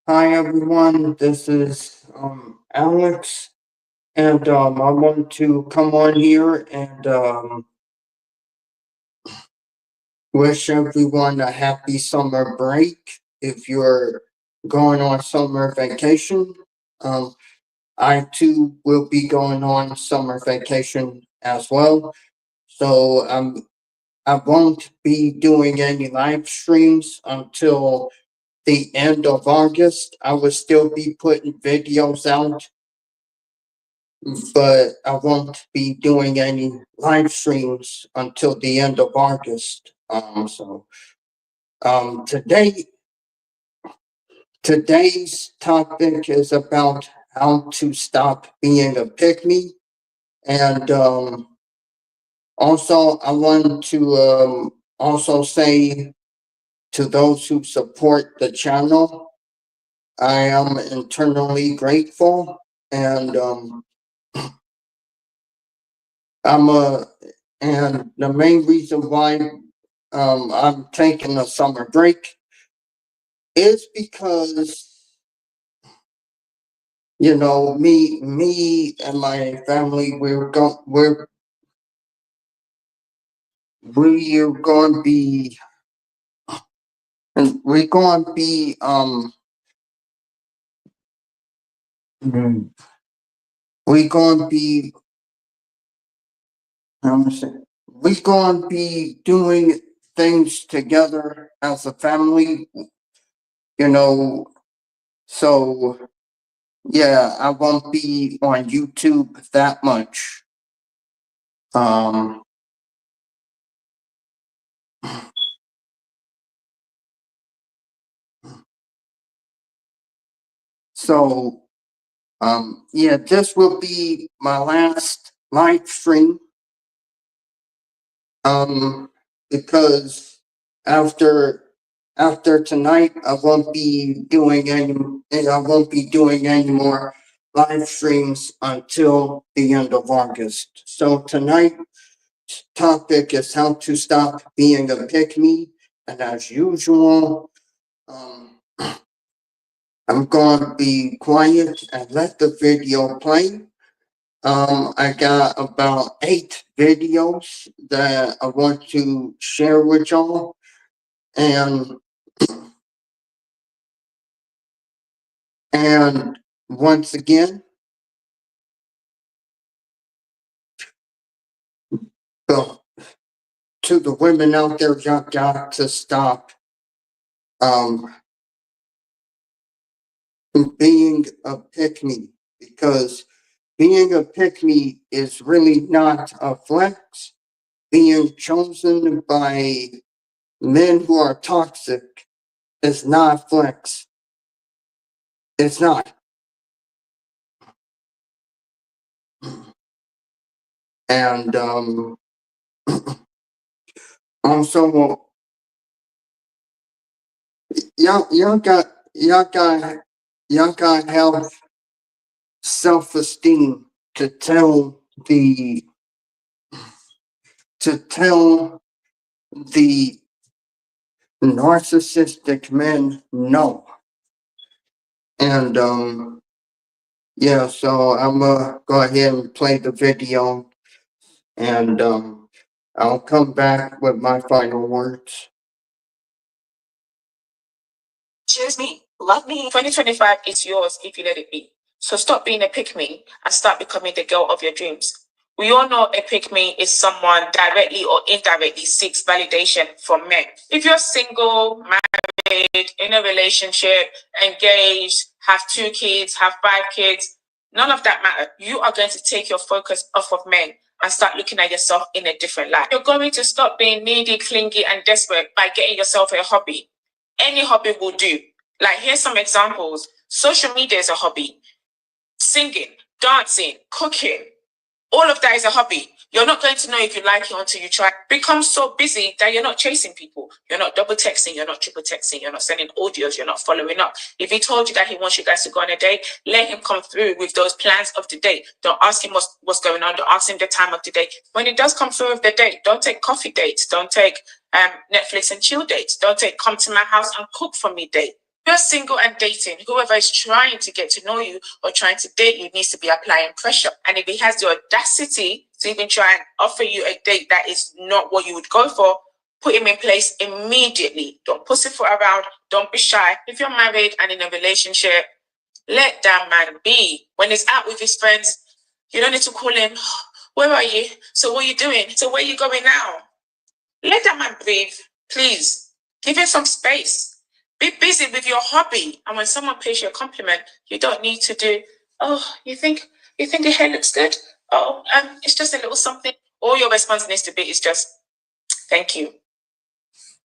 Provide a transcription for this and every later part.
Hi everyone, this is Alex, and I want to come on here and wish everyone a happy summer break. If you're going on summer vacation, um, I too will be going on summer vacation as well. So I won't be doing any live streams until the end of August. I will still be putting videos out, but I won't be doing any live streams until the end of August. Today today's topic is about how to stop being a pick me, and also I want to also say to those who support the channel, I am internally grateful, and I'm a and the main reason why I'm taking a summer break is because me and my family we're going to be we're going to be we're going to be we're going to be doing things together as a family, you know. So yeah, I won't be on YouTube that much. Um, so yeah, this will be my last live stream. Because after after tonight, I won't be doing any more live streams until the end of August. So tonight's topic is how to stop being a pick me, and as usual, um, I'm going to be quiet and let the video play. I got about 8 videos that I want to share with y'all, and and once again, so to the women out there, y'all got to stop um being a pick me, because being a pick me is really not a flex. Being chosen by men who are toxic is not flex. It's not. And also, y'all got have self esteem to the tell the narcissistic men no. And yeah, so I'm gonna go ahead and play the video, and I'll come back with my final words. Choose me, love me. 2025 is yours if you let it be. So stop being a pick me and start becoming the girl of your dreams. We all know a pick me is someone directly or indirectly seeks validation from men. If you're single, married, in a relationship, engaged, have 2 kids, have 5 kids, none of that matter. You are going to take your focus off of men and start looking at yourself in a different light. You're going to stop being needy, clingy, and desperate by getting yourself a hobby. Any hobby will do. Like, here's some examples. Social media is a hobby. Singing, dancing, cooking, all of that is a hobby. You're not going to know if you like it until you try. Become so busy that you're not chasing people. You're not double texting. You're not triple texting. You're not sending audios. You're not following up. If he told you that he wants you guys to go on a date, let him come through with those plans of the date. Don't ask him what's going on. Don't ask him the time of the day. When he does come through with the date, don't take coffee dates. Don't take Netflix and chill dates. Don't take come to my house and cook for me date. You're single and dating, whoever is trying to get to know you or trying to date you needs to be applying pressure. And if he has the audacity to even try and offer you a date that is not what you would go for, put him in place immediately. Don't pussyfoot around. Don't be shy. If you're married and in a relationship, let that man be. When he's out with his friends, you don't need to call him, where are you? So what are you doing? So where are you going now? Let that man breathe, please. Give him some space. Be busy with your hobby. And when someone pays you a compliment, you don't need to do, oh, you think the hair looks good? Oh, it's just a little something. All your response needs to be is just, thank you.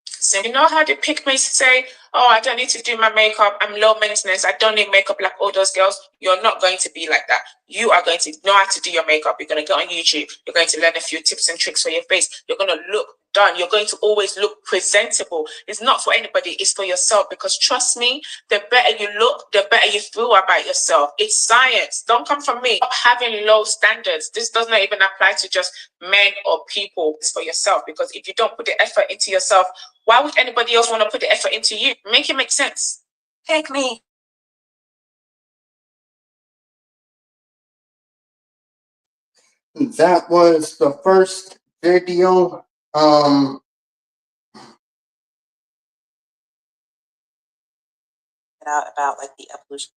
So you know how the Pickmeisha say, oh, I don't need to do my makeup, I'm low maintenance, I don't need makeup like all those girls. You're not going to be like that. You are going to know how to do your makeup. You're going to go on YouTube. You're going to learn a few tips and tricks for your face. You're going to look done. You're going to always look presentable. It's not for anybody, it's for yourself. Because trust me, the better you look, the better you feel about yourself. It's science. Don't come from me. Stop having low standards. This does not even apply to just men or people. It's for yourself. Because if you don't put the effort into yourself, why would anybody else want to put the effort into you? Make it make sense. Pick me. That was the first video. About like the evolution.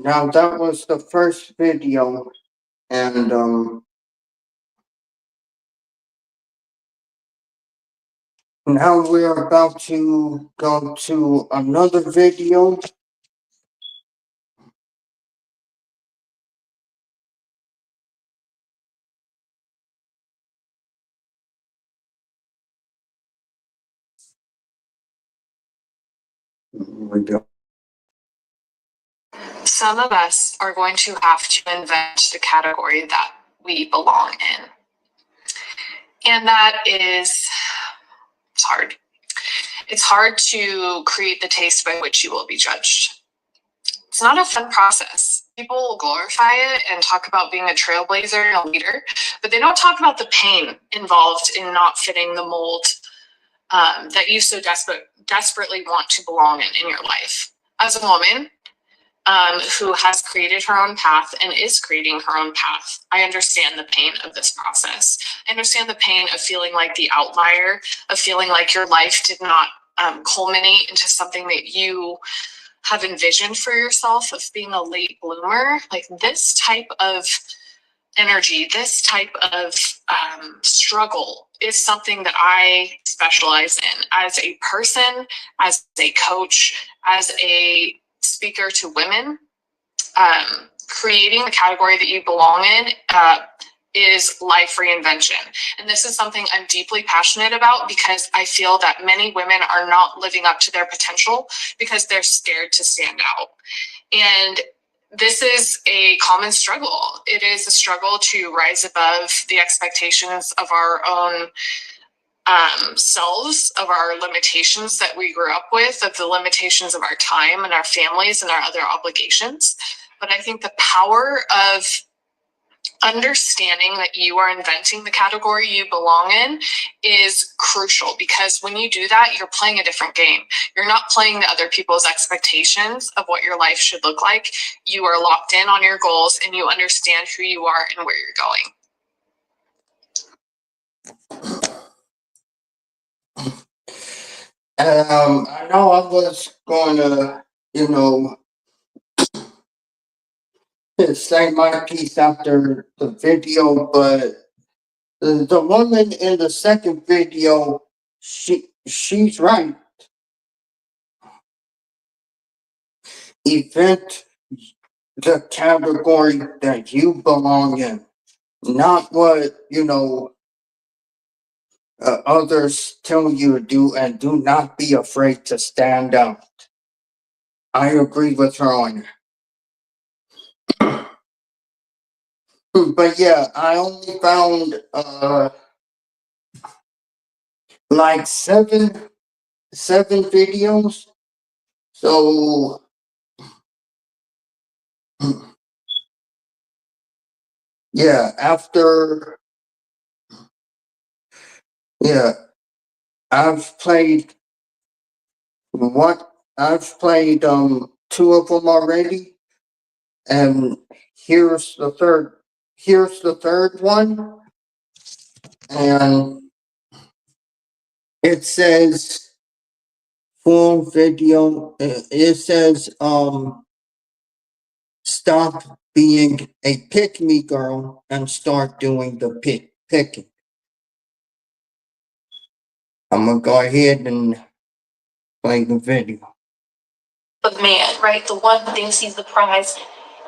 Now that was the first video, and now we're about to go to another video. Here we go. Some of us are going to have to invent the category that we belong in. And that is, it's hard. It's hard to create the taste by which you will be judged. It's not a fun process. People glorify it and talk about being a trailblazer and a leader, but they don't talk about the pain involved in not fitting the mold that you so desperately want to belong in your life. As a woman who has created her own path and is creating her own path, I understand the pain of this process. I understand the pain of feeling like the outlier, of feeling like your life did not culminate into something that you have envisioned for yourself, of being a late bloomer. Like this type of energy, this type of struggle is something that I specialize in as a person, as a coach, as a speaker to women. Creating the category that you belong in is life reinvention. And this is something I'm deeply passionate about because I feel that many women are not living up to their potential because they're scared to stand out. And this is a common struggle. It is a struggle to rise above the expectations of our own selves, of our limitations that we grew up with, of the limitations of our time and our families and our other obligations. But I think the power of understanding that you are inventing the category you belong in is crucial, because when you do that, you're playing a different game. You're not playing the other people's expectations of what your life should look like. You are locked in on your goals and you understand who you are and where you're going. I know I was going to, say my piece after the video, but the woman in the second video, she's right. Event the category that you belong in, not what, others tell you to do, and do not be afraid to stand out. I agree with her on that. But yeah, I only found like seven videos. So yeah, I've played what I've played two of them already, and here's the third. Here's the third one, and it says full video. It says stop being a pick me girl and start doing the picking. I'm gonna go ahead and play the video. But man, right? The one who thinks he's the prize.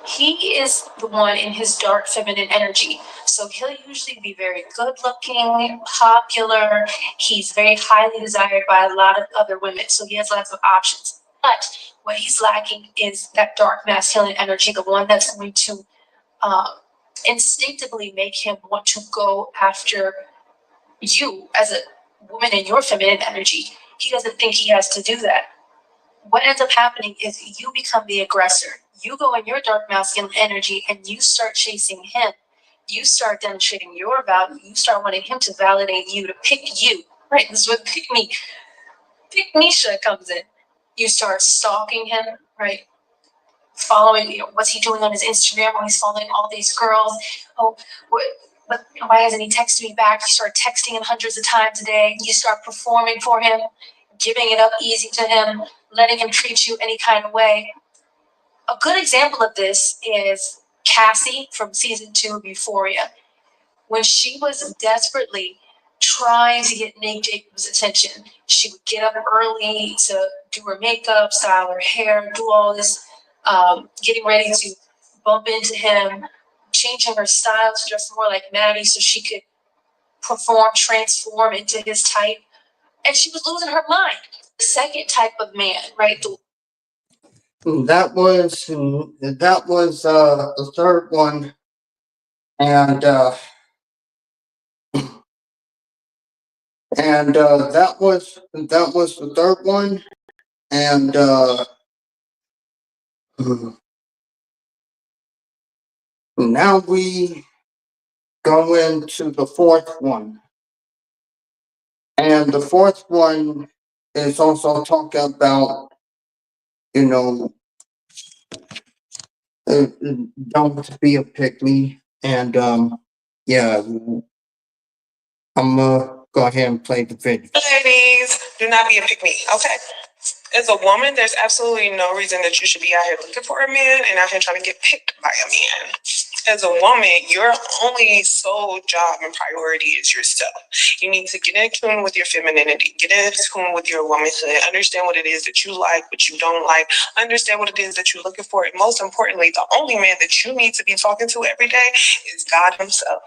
He is the one in his dark feminine energy. So he'll usually be very good looking, popular. He's very highly desired by a lot of other women. So he has lots of options. But what he's lacking is that dark masculine energy, the one that's going to uh, instinctively make him want to go after you as a woman in your feminine energy. He doesn't think he has to do that. What ends up happening is you become the aggressor. You go in your dark masculine energy and you start chasing him. You start demonstrating your value. You start wanting him to validate you, to pick you. Right? This is what Pickmeisha comes in. You start stalking him, right? Following, what's he doing on his Instagram? Oh, he's following all these girls. Oh, but why hasn't he texted me back? You start texting him hundreds of times a day. You start performing for him, giving it up easy to him, letting him treat you any kind of way. A good example of this is Cassie from season 2 of Euphoria. When she was desperately trying to get Nate Jacobs' attention, she would get up early to do her makeup, style her hair, do all this, getting ready to bump into him, changing her style to dress more like Maddie so she could transform into his type. And she was losing her mind. The second type of man, right? That was the third one, and that was the third one, and now we go into the fourth one, and the fourth one is also talking about, you know, don't be a pick me, and yeah, I'm gonna go ahead and play the video. Ladies, do not be a pick me, okay? As a woman, there's absolutely no reason that you should be out here looking for a man and out here trying to get picked by a man. As a woman, your only sole job and priority is yourself. You need to get in tune with your femininity, get in tune with your womanhood, understand what it is that you like, what you don't like, understand what it is that you're looking for. And most importantly, the only man that you need to be talking to every day is God Himself.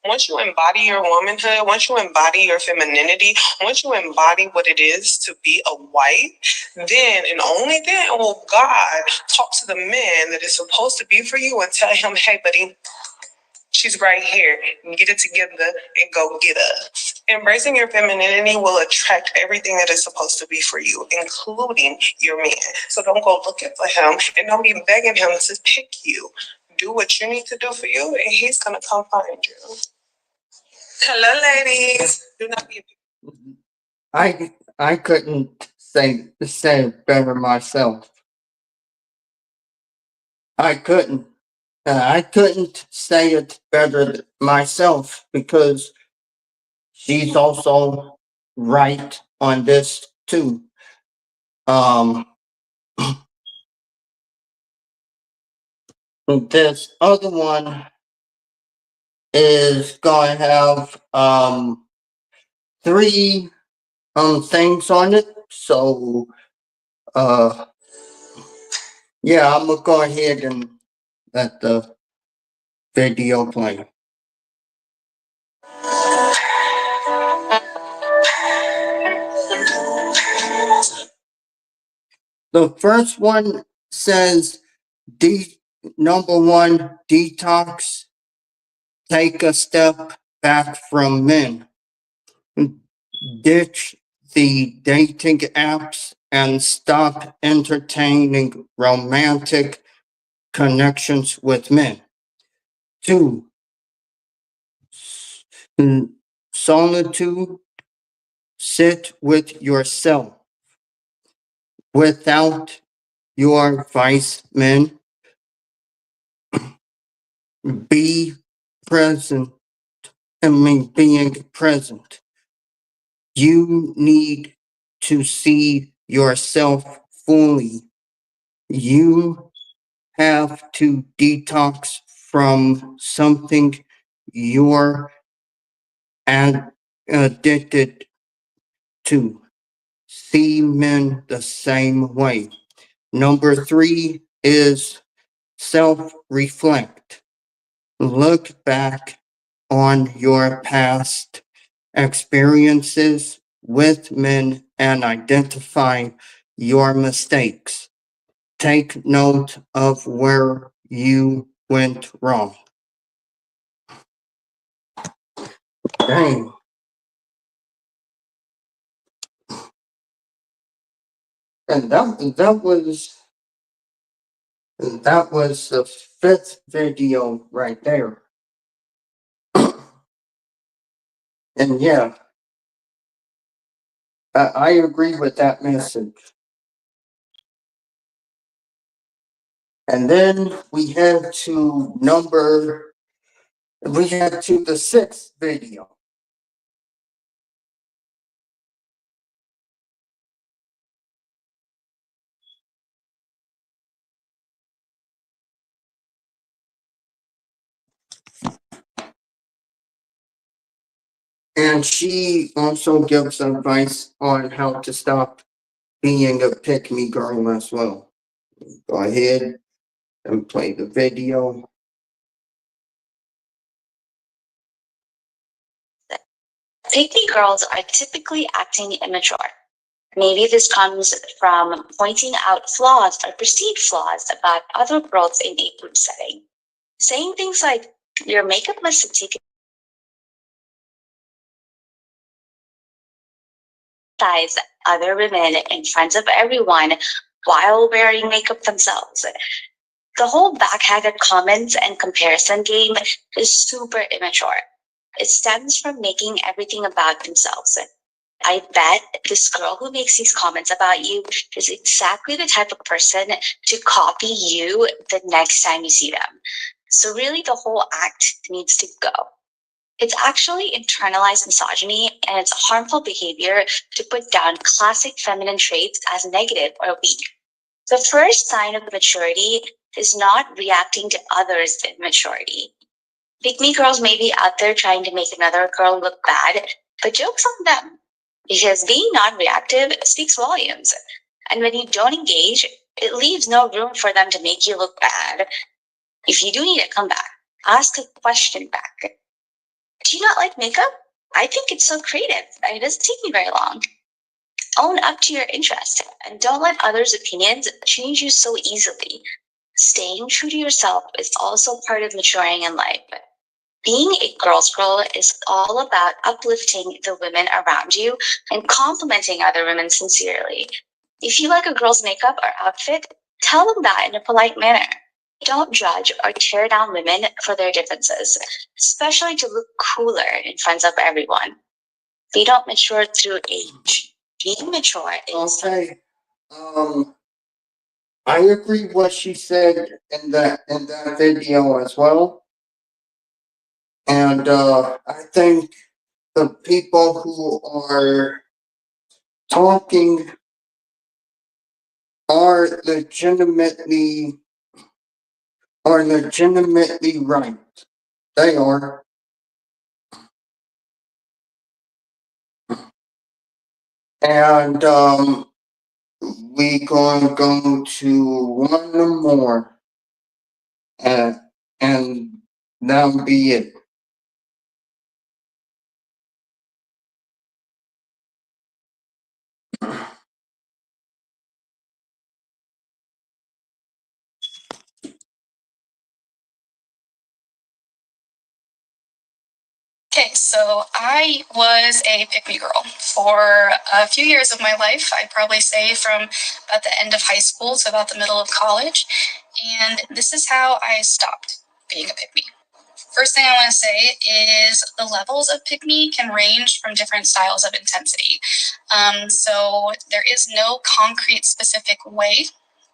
Once you embody your womanhood, once you embody your femininity, once you embody what it is to be a wife, then and only then will God talk to the man that is supposed to be for you and tell him, hey, buddy, she's right here. Get it together and go get her. Embracing your femininity will attract everything that is supposed to be for you, including your man. So don't go looking for him and don't be begging him to pick you. Do what you need to do for you, and he's going to come find you. Hello, ladies. Do not be. I couldn't say it better myself. I couldn't. I couldn't say it better myself because she's also right on this too. This other one is going to have three things on it. So yeah, I'm gonna go ahead and let the video play. The first one says number one, detox, take a step back from men. Ditch the dating apps and stop entertaining romantic connections with men. Two, solitude, sit with yourself. without your vice men, be present. Being present. You need to see yourself fully. You have to detox from something you're addicted to. See men the same way. Number 3 is self reflect. Look back on your past experiences with men and identify your mistakes. Take note of where you went wrong. Dang. And that was the 5th video right there. And yeah, I agree with that message. And then we head to the 6th video. And she also gives advice on how to stop being a pick me girl as well. Go ahead and play the video. Pick me girls are typically acting immature. Maybe this comes from pointing out flaws or perceived flaws about other girls in a group setting. Saying things like, your makeup must have taken size other women in front of everyone while wearing makeup themselves. The whole backhanded comments and comparison game is super immature. It stems from making everything about themselves. I bet this girl who makes these comments about you is exactly the type of person to copy you the next time you see them. So really the whole act needs to go. It's actually internalized misogyny, and it's harmful behavior to put down classic feminine traits as negative or weak. The first sign of maturity is not reacting to others' immaturity. Pick me girls may be out there trying to make another girl look bad, but joke's on them. Because being non-reactive speaks volumes. And when you don't engage, it leaves no room for them to make you look bad. If you do need a comeback, ask a question back. Do you not like makeup? I think it's so creative and it doesn't take me very long. Own up to your interest and don't let others' opinions change you so easily. Staying true to yourself is also part of maturing in life. Being a girl's girl is all about uplifting the women around you and complimenting other women sincerely. If you like a girl's makeup or outfit, tell them that in a polite manner. Don't judge or tear down women for their differences, especially to look cooler in front of everyone. They don't mature through age. Being mature is... Okay. I agree what she said in that video as well. And I think the people who are talking are legitimately right. They are. And we gonna go to one more, and that'll be it. Okay, so I was a pick-me girl for a few years of my life. I'd probably say from about the end of high school to about the middle of college. And this is how I stopped being a pick-me. First thing I want to say is the levels of pick me can range from different styles of intensity. So there is no concrete specific way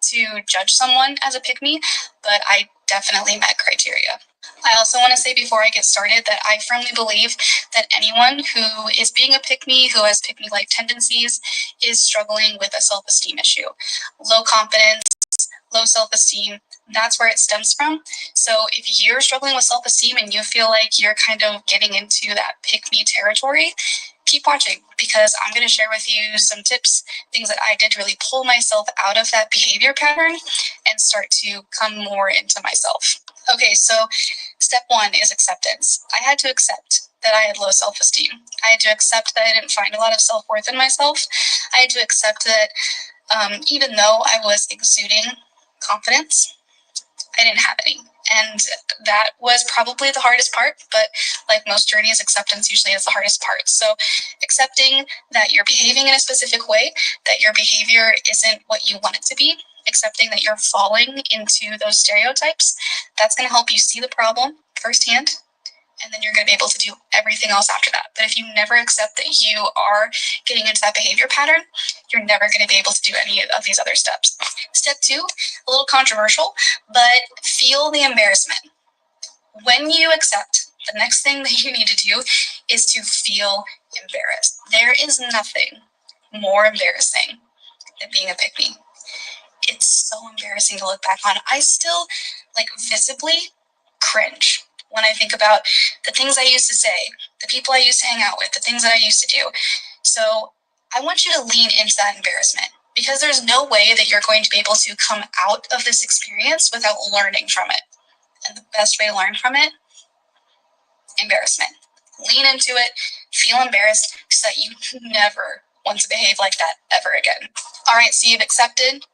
to judge someone as a pick me, but I definitely met criteria. I also want to say before I get started that I firmly believe that anyone who is being a pick me, who has pick me like tendencies, is struggling with a self-esteem issue. Low confidence, low self-esteem, that's where it stems from. So if you're struggling with self-esteem and you feel like you're kind of getting into that pick me territory, keep watching, because I'm going to share with you some tips, things that I did to really pull myself out of that behavior pattern and start to come more into myself. Okay, so step one is acceptance. I had to accept that I had low self-esteem. I had to accept that I didn't find a lot of self-worth in myself. I had to accept that even though I was exuding confidence, I didn't have any. And that was probably the hardest part, but like most journeys, acceptance usually is the hardest part. So accepting that you're behaving in a specific way, that your behavior isn't what you want it to be, accepting that you're falling into those stereotypes, that's going to help you see the problem firsthand, and then you're going to be able to do everything else after that. But if you never accept that you are getting into that behavior pattern, you're never going to be able to do any of these other steps. Step two, a little controversial, but feel the embarrassment. When you accept, the next thing that you need to do is to feel embarrassed. There is nothing more embarrassing than being a pick me. It's so embarrassing to look back on. I still visibly cringe when I think about the things I used to say, the people I used to hang out with, the things that I used to do. So I want you to lean into that embarrassment, because there's no way that you're going to be able to come out of this experience without learning from it. And the best way to learn from it, embarrassment. Lean into it, feel embarrassed, so that you never want to behave like that ever again. All right, so you've accepted,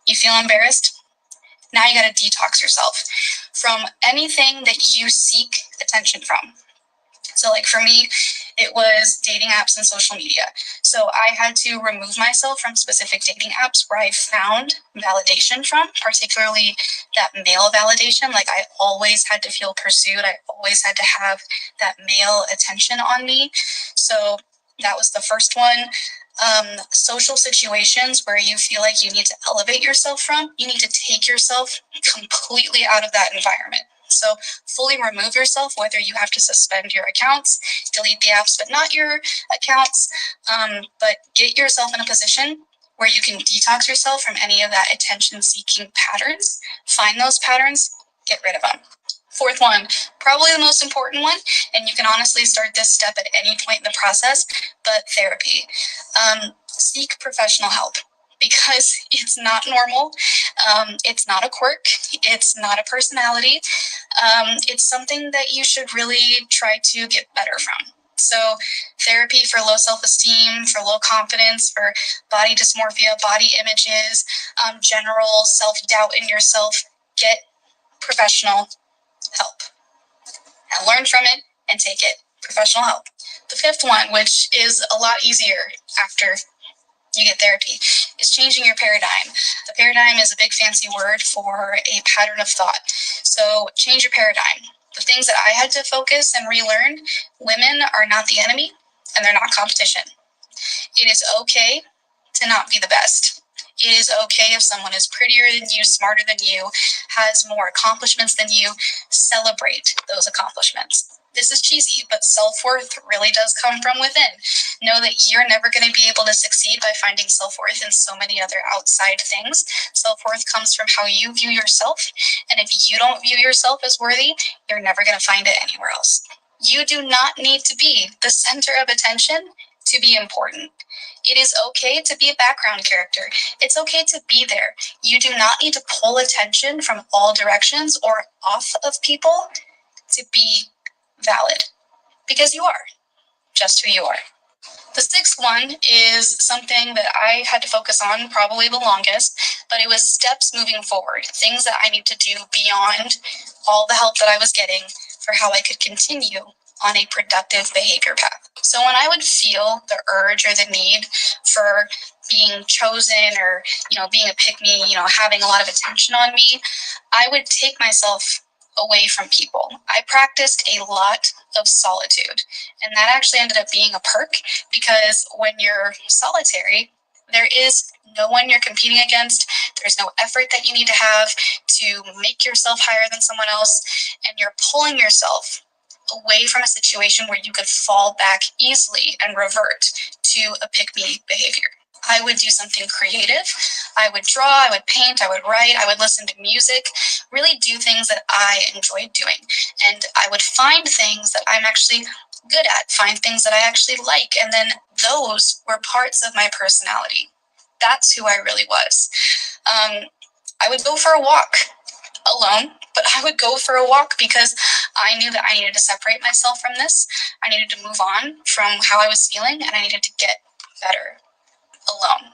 you feel embarrassed. Now you got to detox yourself from anything that you seek attention from. So like for me, it was dating apps and social media. So I had to remove myself from specific dating apps where I found validation from, particularly that male validation. Like I always had to feel pursued. I always had to have that male attention on me. So that was the first one. Social situations where you feel like you need to elevate yourself from, you need to take yourself completely out of that environment. So fully remove yourself, whether you have to suspend your accounts, delete the apps, but not your accounts, but get yourself in a position where you can detox yourself from any of that attention-seeking patterns, find those patterns, get rid of them. Fourth one, probably the most important one, and you can honestly start this step at any point in the process, but therapy. Seek professional help, because it's not normal. It's not a quirk. It's not a personality. It's something that you should really try to get better from. So therapy for low self-esteem, for low confidence, for body dysmorphia, body images, general self-doubt in yourself, get professional help and learn from it and take it. Professional help. The fifth one, which is a lot easier after you get therapy, is changing your paradigm. The paradigm is a big fancy word for a pattern of thought. So change your paradigm. The things that I had to focus and relearn: women are not the enemy and they're not competition. It is okay to not be the best. It is okay if someone is prettier than you, smarter than you, has more accomplishments than you. Celebrate those accomplishments. This is cheesy, but self-worth really does come from within. Know that you're never going to be able to succeed by finding self-worth in so many other outside things. Self-worth comes from how you view yourself, and if you don't view yourself as worthy, you're never going to find it anywhere else. You do not need to be the center of attention to be important. It is okay to be a background character. It's okay to be there. You do not need to pull attention from all directions or off of people to be valid, because you are just who you are. The sixth one is something that I had to focus on probably the longest, but it was steps moving forward, things that I need to do beyond all the help that I was getting for how I could continue on a productive behavior path. So when I would feel the urge or the need for being chosen or, being a pick me, having a lot of attention on me, I would take myself away from people. I practiced a lot of solitude, and that actually ended up being a perk because when you're solitary, there is no one you're competing against. There's no effort that you need to have to make yourself higher than someone else, and you're pulling yourself away from a situation where you could fall back easily and revert to a pick-me behavior. I would do something creative. I would draw, I would paint, I would write, I would listen to music, really do things that I enjoyed doing. And I would find things that I'm actually good at, find things that I actually like. And then those were parts of my personality. That's who I really was. I would go for a walk alone, but I would go for a walk because I knew that I needed to separate myself from this. I needed to move on from how I was feeling, and I needed to get better alone.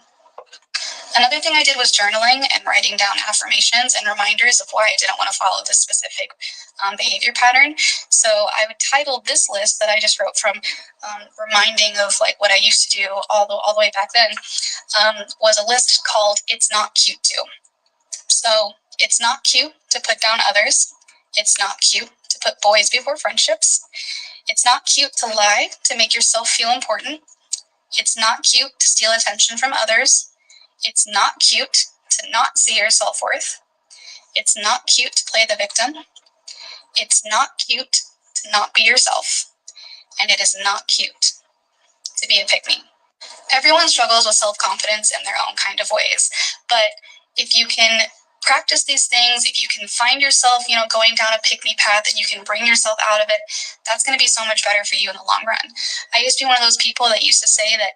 Another thing I did was journaling and writing down affirmations and reminders of why I didn't want to follow this specific behavior pattern. So I would title this list that I just wrote from reminding of like what I used to do all the way back then was a list called "It's Not Cute To." So it's not cute to put down others. It's not cute to put boys before friendships. It's not cute to lie to make yourself feel important. It's not cute to steal attention from others. It's not cute to not see your self-worth. It's not cute to play the victim. It's not cute to not be yourself. And it is not cute to be a pick-me. Everyone struggles with self-confidence in their own kind of ways. But if you can practice these things, if you can find yourself, going down a pick-me path and you can bring yourself out of it, that's going to be so much better for you in the long run. I used to be one of those people that used to say that,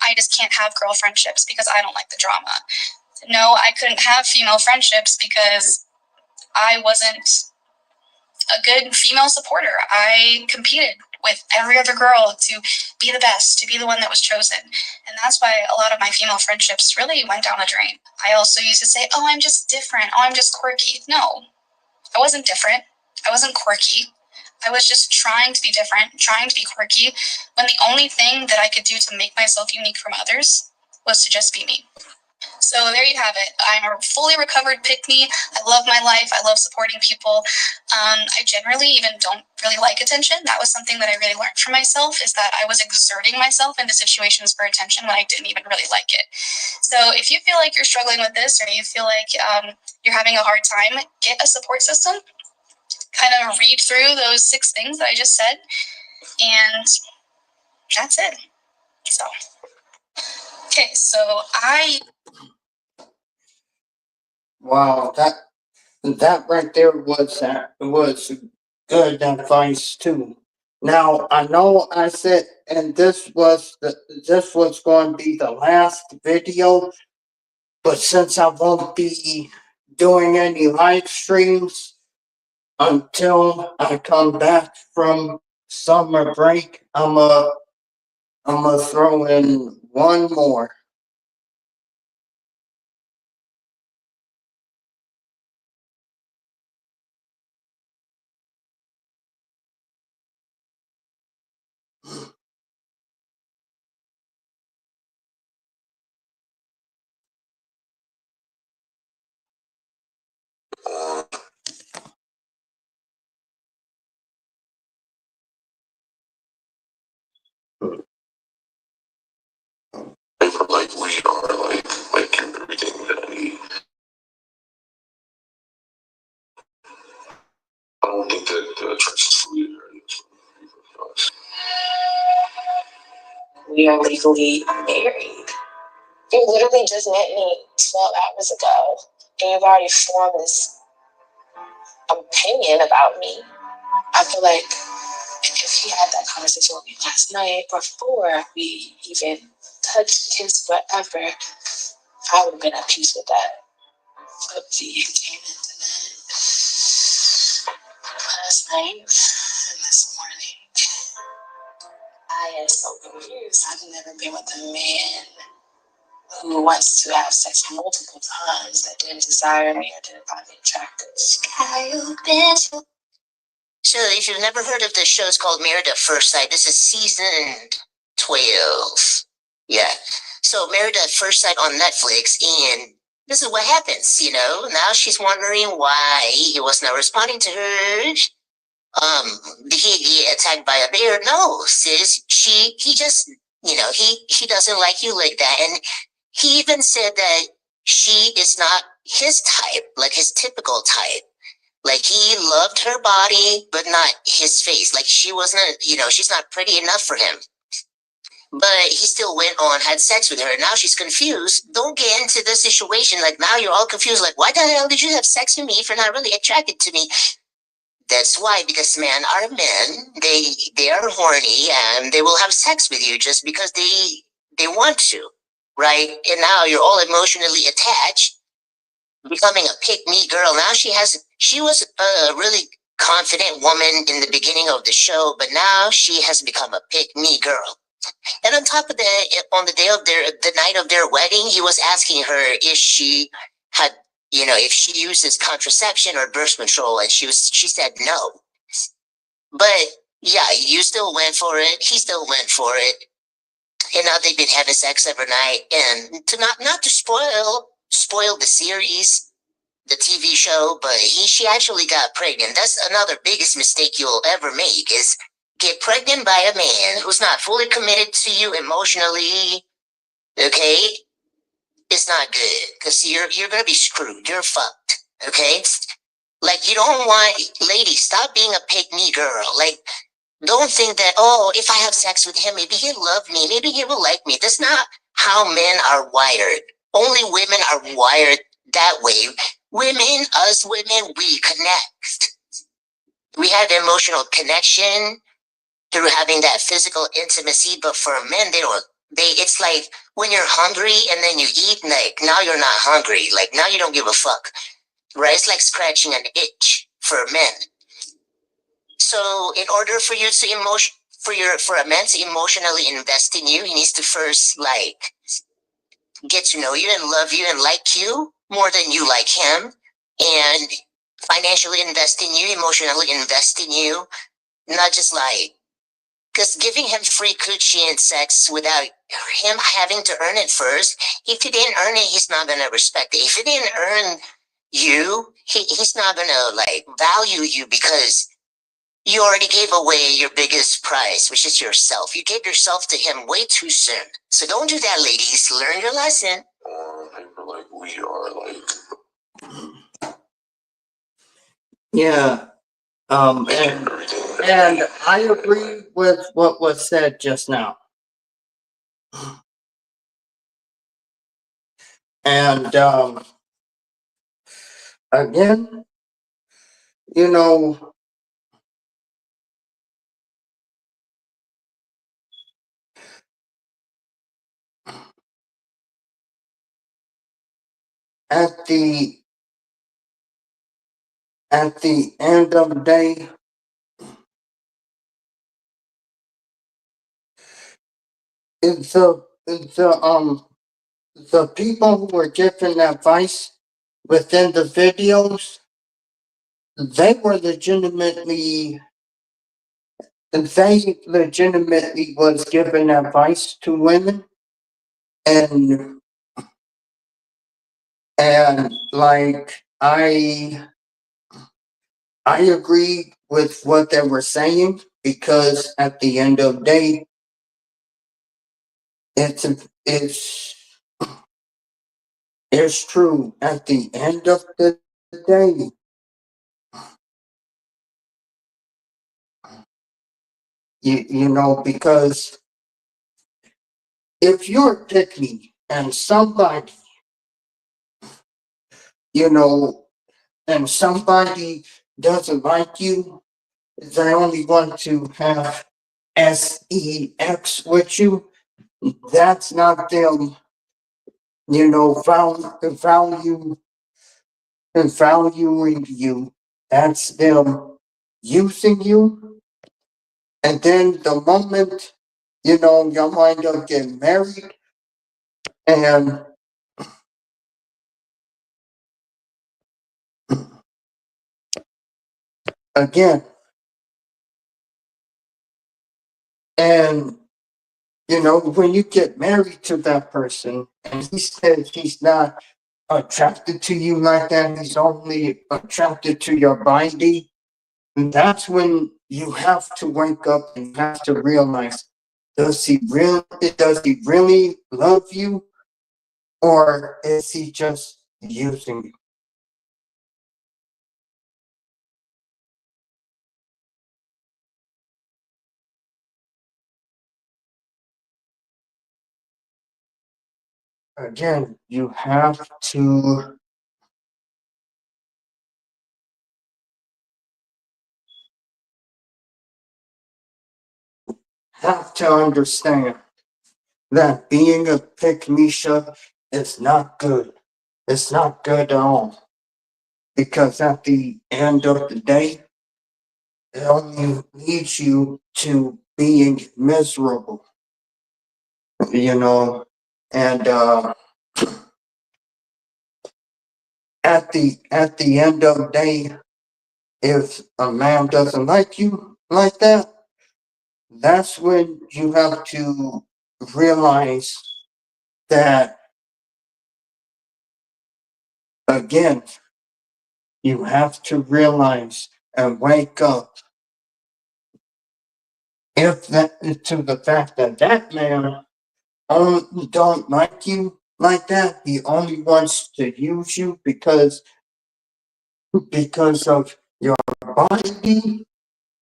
I just can't have girl friendships because I don't like the drama. No, I couldn't have female friendships because I wasn't a good female supporter. I competed with every other girl to be the best, to be the one that was chosen. And that's why a lot of my female friendships really went down the drain. I also used to say, oh, I'm just different. Oh, I'm just quirky. No, I wasn't different. I wasn't quirky. I was just trying to be different, trying to be quirky, when the only thing that I could do to make myself unique from others was to just be me. So there you have it. I'm a fully recovered pick-me. I love my life. I love supporting people. I generally even don't really like attention. That was something that I really learned for myself, is that I was exerting myself into situations for attention when I didn't even really like it. So if you feel like you're struggling with this, or you feel like you're having a hard time, get a support system. Kind of read through those 6 things that I just said, and that's it. So, okay, so Wow, that right there was good advice too. Now I know I said, and this was going to be the last video, but since I won't be doing any live streams until I come back from summer break, I'm gonna throw in one more. Like radar, like everything that I need. I don't think that trust is fully there in this one. We are legally married. You literally just met me 12 hours ago, and you've already formed this opinion about me. I feel like if he had that conversation with me last night before we even touched, kissed, whatever, I would have been at peace with that. But he came into that last night and this morning. I am so confused. I've never been with a man who wants to have sex multiple times that didn't desire me or didn't find me attractive. So if you've never heard of the show, it's called Married at First Sight. This is season 12. Yeah. So Married at First Sight on Netflix, and this is what happens, Now she's wondering why he was not responding to her. Did he get attacked by a bear? No, sis. He just, he doesn't like you like that. And he even said that she is not his type, like his typical type. Like he loved her body, but not his face. Like she wasn't, she's not pretty enough for him. But he still went on, had sex with her. Now she's confused. Don't get into the situation. Like now you're all confused. Like, why the hell did you have sex with me if you're not really attracted to me? That's why, because men are men. They are horny and they will have sex with you just because they want to, right? And now you're all emotionally attached, becoming a pick me girl. Now she was a really confident woman in the beginning of the show, but now she has become a pick me girl. And on top of that, on the night of their wedding, he was asking her if she had, if she uses contraception or birth control, and she said no. But yeah, you still went for it. He still went for it, and now they've been having sex every night. And to not to spoil the series, the TV show, but she actually got pregnant. That's another biggest mistake you'll ever make is get pregnant by a man who's not fully committed to you emotionally. Okay, it's not good because you're gonna be screwed. You're fucked. Okay, like you don't want, ladies, stop being a pick me girl. Like, don't think that, oh, if I have sex with him, maybe he'll love me, maybe he will like me. That's not how men are wired. Only women are wired that way. Women, us women, we connect. We have emotional connection through having that physical intimacy, but for men, it's like when you're hungry and then you eat, like now you're not hungry. Like now you don't give a fuck. Right? It's like scratching an itch for men. So in order for you to for a man to emotionally invest in you, he needs to first like get to know you and love you and like you more than you like him, and financially invest in you, emotionally invest in you, not just like, because giving him free coochie and sex without him having to earn it first, if he didn't earn it, he's not gonna respect it. If he didn't earn you, he's not gonna like value you because you already gave away your biggest prize, which is yourself. You gave yourself to him way too soon. So don't do that, ladies. Learn your lesson. Like we are like. Yeah. And I agree with what was said just now. And again, you know, at the end of the day, it's the people who were giving advice within the videos, they were legitimately was giving advice to women, and like I agree with what they were saying, because at the end of the day, it's it's true. At the end of the day, you know, because if you're picky and somebody, you know, and somebody doesn't like you, they only want to have sex with you, that's not them, you know, valuing you. That's them using you. And then the moment, you know, you wind up getting married, and again, and you know, when you get married to that person and he says he's not attracted to you like that. He's only attracted to your body. And that's when you have to wake up and you have to realize, does he really love you, or is he just using you? Again, you have to understand that being a Pickmeisha is not good. It's not good at all. Because at the end of the day, it only leads you to being miserable, you know. And at the end of the day, if a man doesn't like you like that, that's when you have to realize that, again, you have to realize and wake up if that to the fact that that man don't like you like that. He only wants to use you because of your body,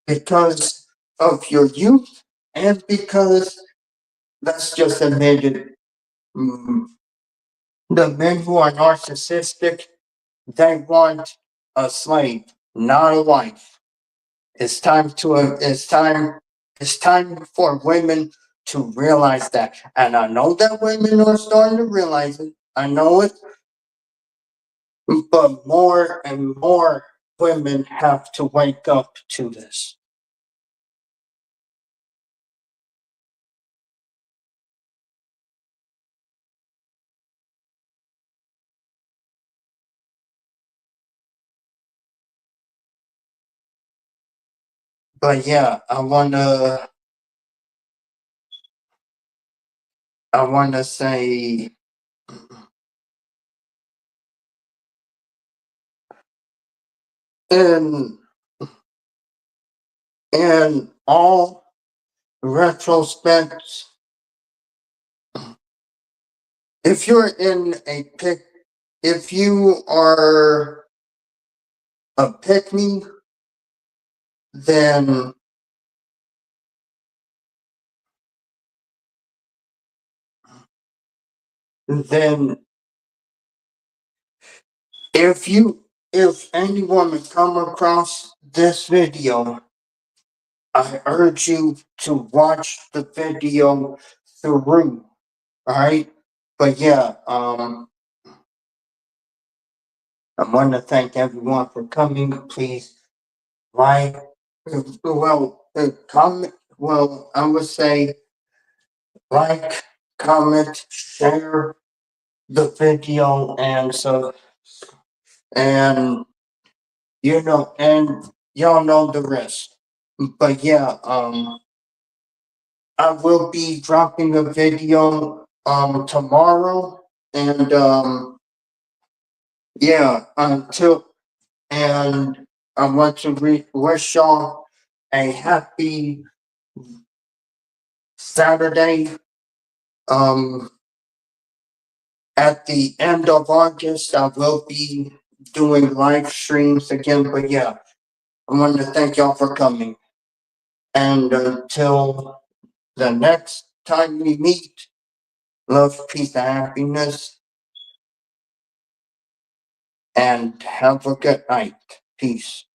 because of your youth, and because, let's just admit it, mm, the men who are narcissistic, they want a slave, not a wife. It's time for women to realize that. And I know that women are starting to realize it. I know it. But more and more women have to wake up to this. But yeah, I wanna say, in all retrospects, if you're in a pick, if you are a pick me, then then if any woman come across this video, I urge you to watch the video through. Alright? But yeah, I want to thank everyone for coming. Please like, comment. Well, I would say like, comment, share the video, and so, and and y'all know the rest. But yeah, I will be dropping a video tomorrow, and yeah, and I want to wish y'all a happy Saturday. Um, at the end of August, I will be doing live streams again. But yeah, I want to thank y'all for coming. And until the next time we meet, love, peace, and happiness. And have a good night. Peace.